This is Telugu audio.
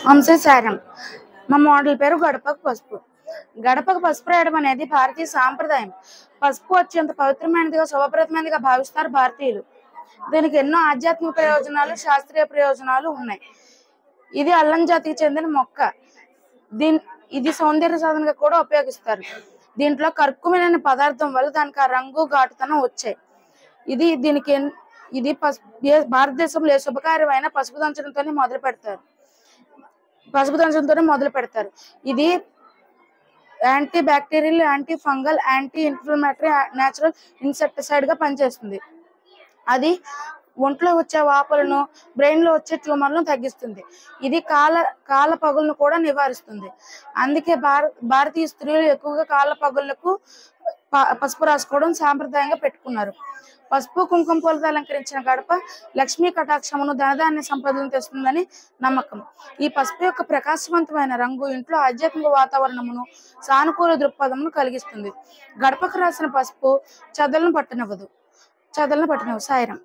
వంశీ సారం. మా మోడల్ పేరు గడపకు పసుపు. గడపకు పసుపు రాయడం అనేది భారతీయ సాంప్రదాయం. పసుపు అత్యంత పవిత్రమైనదిగా, శుభప్రదమైనదిగా భావిస్తారు భారతీయులు. దీనికి ఎన్నో ఆధ్యాత్మిక ప్రయోజనాలు, శాస్త్రీయ ప్రయోజనాలు ఉన్నాయి. ఇది అల్లం జాతికి చెందిన మొక్క. ఇది సౌందర్య సాధనగా కూడా ఉపయోగిస్తారు. దీంట్లో కర్కుమిన్ పదార్థం వల్ల దానికి ఆ రంగు, ఘాటుతనం వచ్చాయి. ఇది భారతదేశంలో ఏ శుభకార్యమైన పసుపు దంచడంతోనే మొదలు పెడతారు. ఇది anti bacterial, anti fungal, anti inflammatory, natural insecticide గా పనిచేస్తుంది. అది ఒంట్లో వచ్చే వాపులను, బ్రెయిన్ లో వచ్చే ట్యూమర్లను తగ్గిస్తుంది. ఇది కాళ్ళ పగులను కూడా నివారిస్తుంది. అందుకే భారతీయ స్త్రీలు ఎక్కువగా కాళ్ళ పగుళ్లకు పసుపు రాసుకోవడం సాంప్రదాయంగా పెట్టుకున్నారు. పసుపు కుంకుమ పూలతో అలంకరించిన గడప లక్ష్మీ కటాక్షమును, ధనధాన్య సంపదలను తెస్తుందని నమ్మకం. ఈ పసుపు యొక్క ప్రకాశవంతమైన రంగు ఇంట్లో ఆధ్యాత్మిక వాతావరణమును, సానుకూల దృక్పథమును కలిగిస్తుంది. గడపకు రాసిన పసుపు చెదలను పట్టనివ్వదు. సాయిరం.